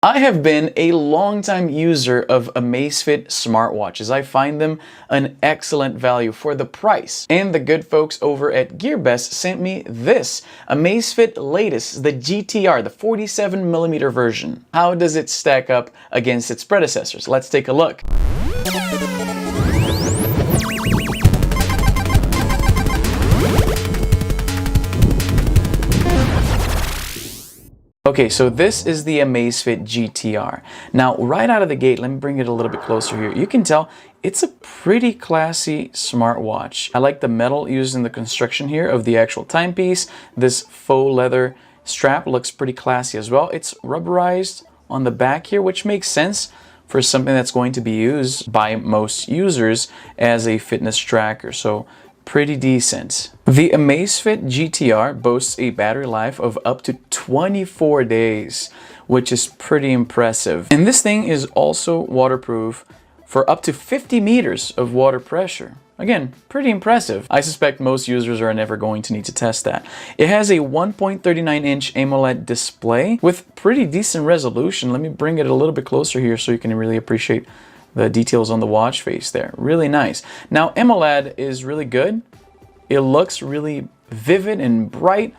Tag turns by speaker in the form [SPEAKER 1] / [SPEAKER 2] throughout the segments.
[SPEAKER 1] I have been a longtime user of Amazfit smartwatches. I find them an excellent value for the price. And the good folks over at GearBest sent me this Amazfit latest, the GTR, the 47mm version. How does it stack up against its predecessors? Let's take a look. Okay, so this is the Amazfit GTR. Now, right out of the gate, let me bring it a little bit closer here. You can tell it's a pretty classy smartwatch. I like the metal used in the construction here of the actual timepiece. This faux leather strap looks pretty classy as well. It's rubberized on the back here, which makes sense for something that's going to be used by most users as a fitness tracker. So pretty decent. The Amazfit GTR boasts a battery life of up to 24 days, which is pretty impressive. And this thing is also waterproof for up to 50 meters of water pressure. Again, pretty impressive. I suspect most users are never going to need to test that. It has a 1.39-inch AMOLED display with pretty decent resolution. Let me bring it a little bit closer here so you can really appreciate the details on the watch face there. Really nice. Now, AMOLED is really good. It looks really vivid and bright,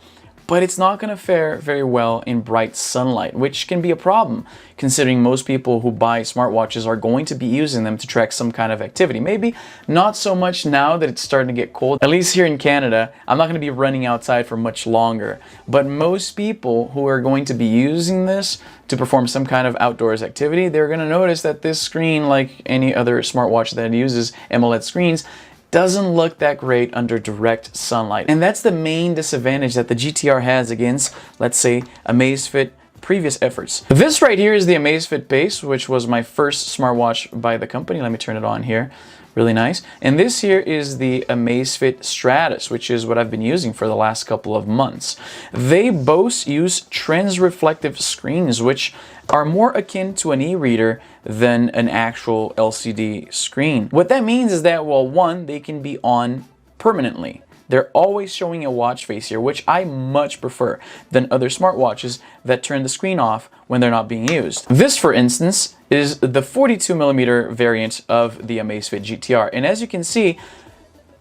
[SPEAKER 1] but it's not going to fare very well in bright sunlight, which can be a problem considering most people who buy smartwatches are going to be using them to track some kind of activity. Maybe not so much now that it's starting to get cold. At least here in Canada, I'm not going to be running outside for much longer. But most people who are going to be using this to perform some kind of outdoors activity, they're going to notice that this screen, like any other smartwatch that uses AMOLED screens, doesn't look that great under direct sunlight. And that's the main disadvantage that the GTR has against, let's say, Amazfit previous efforts. This right here is the Amazfit Base, which was my first smartwatch by the company. Let me turn it on here. Really nice. And this here is the Amazfit Stratos, which is what I've been using for the last couple of months. They both use trans-reflective screens, which are more akin to an e-reader than an actual LCD screen. What that means is that, well, one, they can be on permanently. They're always showing a watch face here, which I much prefer than other smartwatches that turn the screen off when they're not being used. This, for instance, is the 42mm variant of the Amazfit GTR. And as you can see,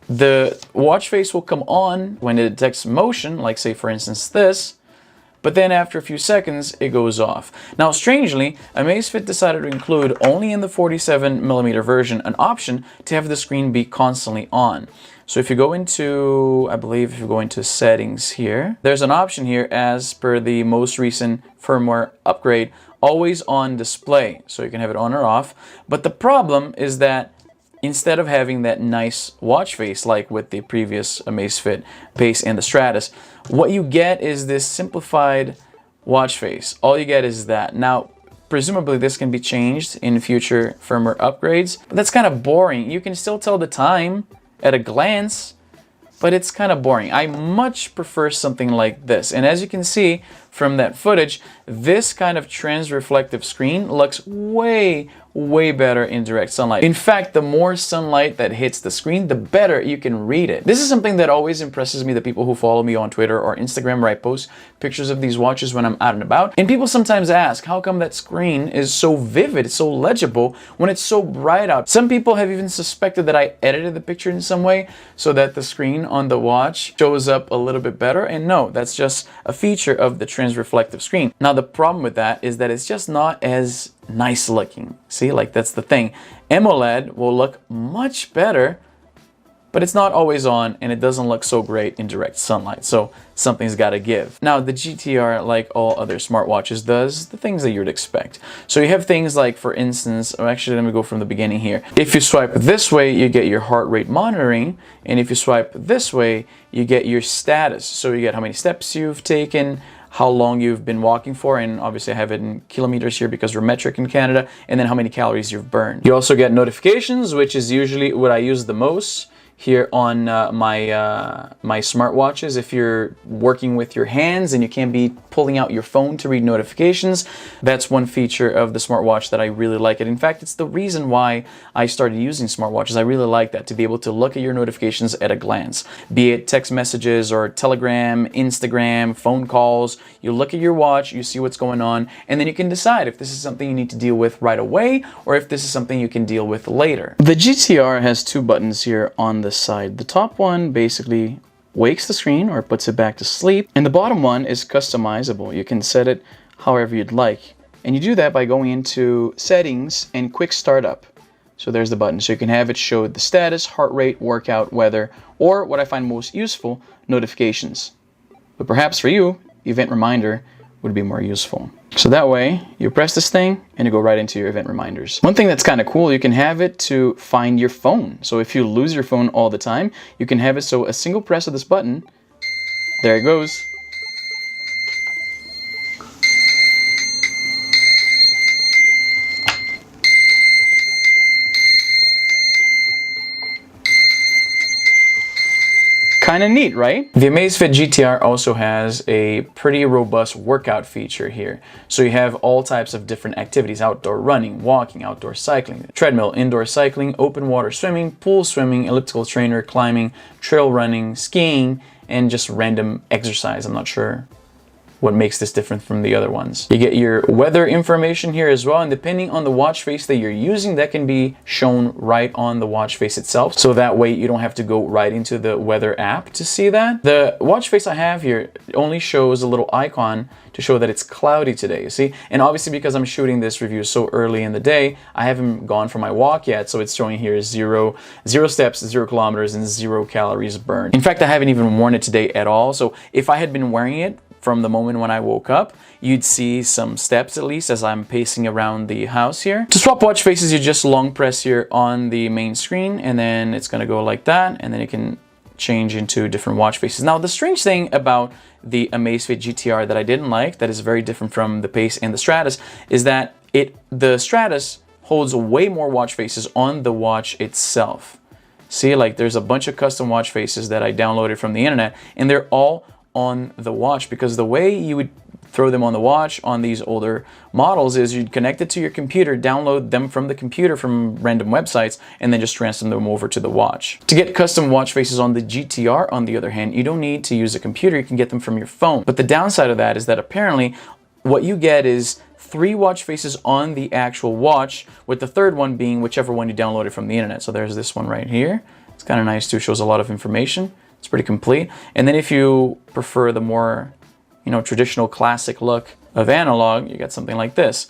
[SPEAKER 1] the watch face will come on when it detects motion, like say for instance this, but then after a few seconds, it goes off. Now, strangely, Amazfit decided to include only in the 47mm version an option to have the screen be constantly on. So if you go into, I believe if you go into settings here, there's an option here as per the most recent firmware upgrade, always on display. So you can have it on or off. But the problem is that instead of having that nice watch face like with the previous Amazfit Base and the Stratos, what you get is this simplified watch face. All you get is that. Now, presumably this can be changed in future firmware upgrades, but that's kind of boring. You can still tell the time at a glance, but it's kind of boring. I much prefer something like this. And as you can see from that footage, this kind of trans-reflective screen looks way better in direct sunlight. In fact, the more sunlight that hits the screen, the better you can read it. This is something that always impresses me, the people who follow me on Twitter or Instagram, where I post pictures of these watches when I'm out and about. And people sometimes ask, how come that screen is so vivid, so legible when it's so bright out? Some people have even suspected that I edited the picture in some way so that the screen on the watch shows up a little bit better. And no, that's just a feature of the trans-reflective screen. Now, the problem with that is that it's just not as nice looking. See, like that's the thing. AMOLED will look much better, but it's not always on and it doesn't look so great in direct sunlight. So something's got to give. Now, the GTR, like all other smartwatches, does the things that you'd expect. So you have things like, for instance, actually, let me go from the beginning here. If you swipe this way, you get your heart rate monitoring. And if you swipe this way, you get your status. So you get how many steps you've taken, how long you've been walking for, and obviously I have it in kilometers here because we're metric in Canada, and then how many calories you've burned. You also get notifications, which is usually what I use the most here on my smartwatches. If you're working with your hands and you can't be pulling out your phone to read notifications, that's one feature of the smartwatch that I really like. In fact, it's the reason why I started using smartwatches. I really like that, to be able to look at your notifications at a glance, be it text messages or Telegram, Instagram, phone calls. You look at your watch, you see what's going on, and then you can decide if this is something you need to deal with right away or if this is something you can deal with later. The GTR has two buttons here on the side. The top one basically wakes the screen or puts it back to sleep, and the bottom one is customizable. You can set it however you'd like, and you do that by going into settings and quick startup. So there's the button, so you can have it show the status, heart rate, workout, weather, or what I find most useful, notifications. But perhaps for you, event reminder would be more useful. So that way, you press this thing and you go right into your event reminders. One thing that's kind of cool, you can have it to find your phone. So if you lose your phone all the time, you can have it so a single press of this button, there it goes. Kind of neat, right? The Amazfit GTR also has a pretty robust workout feature here. So you have all types of different activities: outdoor running, walking, outdoor cycling, treadmill, indoor cycling, open water swimming, pool swimming, elliptical trainer, climbing, trail running, skiing, and just random exercise. I'm not sure what makes this different from the other ones. You get your weather information here as well, and depending on the watch face that you're using, that can be shown right on the watch face itself, so that way you don't have to go right into the weather app to see that. The watch face I have here only shows a little icon to show that it's cloudy today, you see? And obviously, because I'm shooting this review so early in the day, I haven't gone for my walk yet, so it's showing here zero steps, 0 kilometers, and 0 calories burned. In fact, I haven't even worn it today at all, so if I had been wearing it from the moment when I woke up, you'd see some steps at least as I'm pacing around the house here. To swap watch faces, you just long press here on the main screen, and then it's gonna go like that, and then you can change into different watch faces. Now, the strange thing about the Amazfit GTR that I didn't like, that is very different from the Pace and the Stratos, is that the Stratos holds way more watch faces on the watch itself. See, like there's a bunch of custom watch faces that I downloaded from the internet, and they're all on the watch, because the way you would throw them on the watch on these older models is you'd connect it to your computer, download them from the computer from random websites, and then just transfer them over to the watch. To get custom watch faces on the GTR, on the other hand, you don't need to use a computer, you can get them from your phone. But the downside of that is that apparently what you get is 3 watch faces on the actual watch, with the third one being whichever one you downloaded from the internet. So there's this one right here. It's kind of nice too, shows a lot of information. It's pretty complete. And then if you prefer the more, traditional classic look of analog, you get something like this.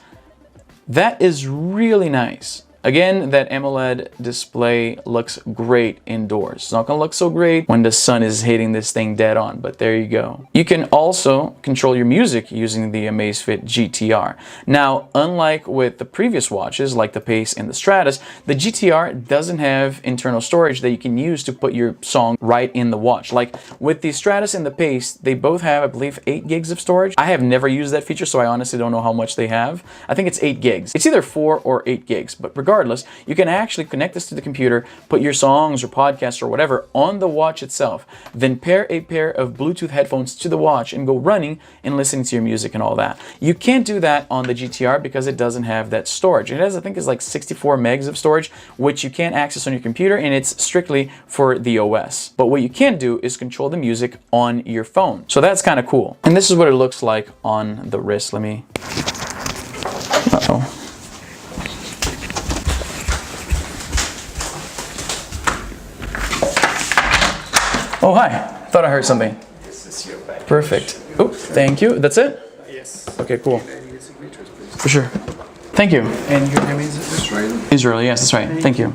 [SPEAKER 1] That is really nice. Again, that AMOLED display looks great indoors. It's not gonna look so great when the sun is hitting this thing dead on, but there you go. You can also control your music using the Amazfit GTR. Now, unlike with the previous watches, like the Pace and the Stratos, the GTR doesn't have internal storage that you can use to put your song right in the watch. Like with the Stratos and the Pace, they both have, I believe, 8 gigs of storage. I have never used that feature, so I honestly don't know how much they have. I think it's 8 gigs. It's either 4 or 8 gigs, but regardless, you can actually connect this to the computer, put your songs or podcasts or whatever on the watch itself, then pair a pair of Bluetooth headphones to the watch and go running and listening to your music and all that. You can't do that on the GTR because it doesn't have that storage. It has, I think, it's like 64 megs of storage, which you can't access on your computer, and it's strictly for the OS. But what you can do is control the music on your phone. So that's kind of cool. And this is what it looks like on the wrist. Let me... Uh-oh. Oh, hi. Thought I heard something.
[SPEAKER 2] This is your bag.
[SPEAKER 1] Perfect. Oh, thank you. That's it?
[SPEAKER 2] Yes.
[SPEAKER 1] Okay, cool.
[SPEAKER 2] Any signatures, please?
[SPEAKER 1] For sure. Thank you.
[SPEAKER 2] And your name is Israel?
[SPEAKER 1] Israel, yes, that's right. Thank you.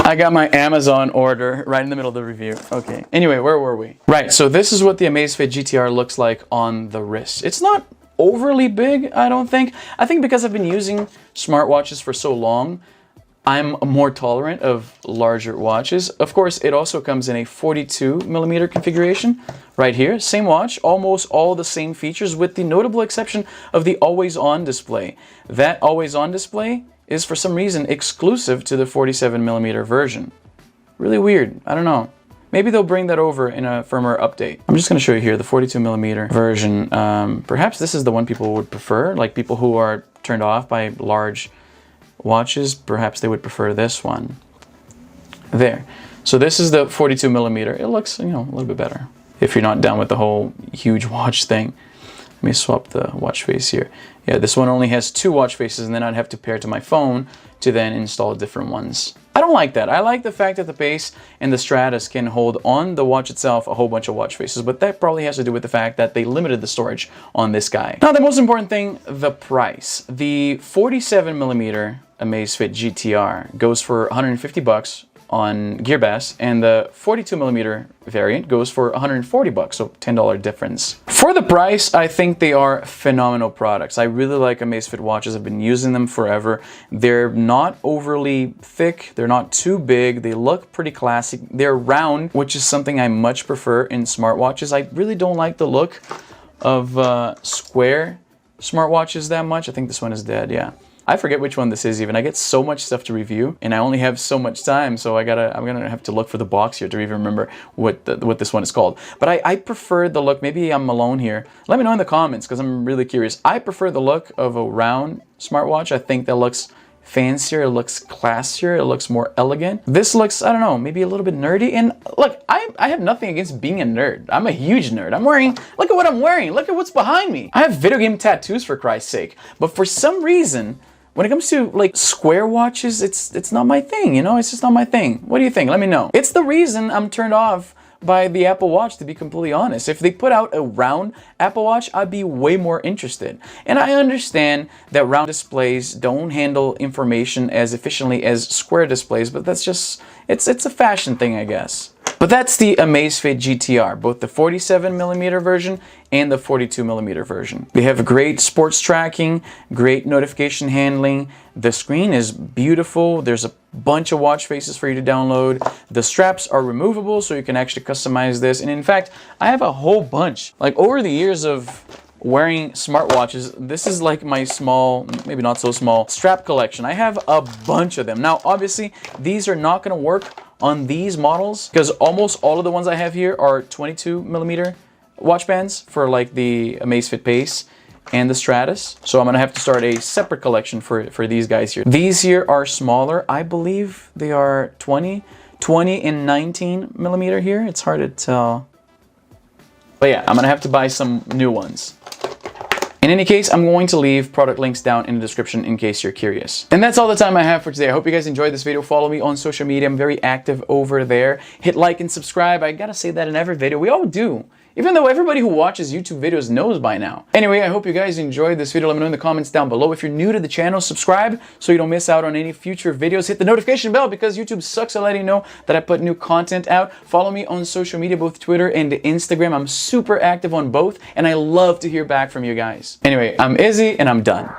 [SPEAKER 1] I got my Amazon order right in the middle of the review. Okay. Anyway, where were we? Right, so this is what the Amazfit GTR looks like on the wrist. It's not overly big, I don't think. I think because I've been using smartwatches for so long, I'm more tolerant of larger watches. Of course, it also comes in a 42mm configuration right here. Same watch, almost all the same features with the notable exception of the always-on display. That always-on display is for some reason exclusive to the 47mm version. Really weird. I don't know. Maybe they'll bring that over in a firmware update. I'm just going to show you here the 42mm version. Perhaps this is the one people would prefer, like people who are turned off by large watches. Perhaps they would prefer this one. There. So this is the 42mm. It looks, you know, a little bit better. If you're not down with the whole huge watch thing. Let me swap the watch face here. Yeah, this one only has 2 watch faces, and then I'd have to pair to my phone to then install different ones. I don't like that. I like the fact that the base and the Stratos can hold on the watch itself a whole bunch of watch faces, but that probably has to do with the fact that they limited the storage on this guy. Now, the most important thing, the price. The 47mm Amazfit GTR goes for 150 bucks on GearBest, and the 42mm variant goes for 140 bucks, so $10 difference. For the price, I think they are phenomenal products. I really like Amazfit watches. I've been using them forever. They're not overly thick, they're not too big, they look pretty classic. They're round, which is something I much prefer in smartwatches. I really don't like the look of square smartwatches that much. I think this one is dead, yeah. I forget which one this is even. I get so much stuff to review, and I only have so much time, so I'm gonna have to look for the box here to even remember what this one is called. But I prefer the look. Maybe I'm alone here. Let me know in the comments because I'm really curious. I prefer the look of a round smartwatch. I think that looks fancier, it looks classier, it looks more elegant. This looks, I don't know, maybe a little bit nerdy. And look, I have nothing against being a nerd. I'm a huge nerd. I'm wearing, look at what I'm wearing. Look at what's behind me. I have video game tattoos, for Christ's sake. But for some reason, when it comes to like square watches, it's not my thing, you know? It's just not my thing. What do you think? Let me know. It's the reason I'm turned off by the Apple Watch, to be completely honest. If they put out a round Apple Watch, I'd be way more interested. And I understand that round displays don't handle information as efficiently as square displays, but that's just, it's a fashion thing, I guess. But that's the Amazfit GTR, both the 47mm version and the 42mm version. They have great sports tracking, great notification handling. The screen is beautiful. There's a bunch of watch faces for you to download. The straps are removable, so you can actually customize this. And in fact, I have a whole bunch. Like over the years of wearing smartwatches, this is like my small, maybe not so small, strap collection. I have a bunch of them. Now, obviously, these are not gonna work on these models because almost all of the ones I have here are 22mm watch bands for like the Amazfit Base and the Stratos. So I'm gonna have to start a separate collection for these guys here. These here are smaller. I believe they are 20 and 19mm here. It's hard to tell. But yeah, I'm gonna have to buy some new ones. In any case, I'm going to leave product links down in the description in case you're curious. And that's all the time I have for today. I hope you guys enjoyed this video. Follow me on social media. I'm very active over there. Hit like and subscribe. I gotta say that in every video. We all do. Even though everybody who watches YouTube videos knows by now. Anyway, I hope you guys enjoyed this video. Let me know in the comments down below. If you're new to the channel, subscribe so you don't miss out on any future videos. Hit the notification bell because YouTube sucks at letting you know that I put new content out. Follow me on social media, both Twitter and Instagram. I'm super active on both, and I love to hear back from you guys. Anyway, I'm Izzy, and I'm done.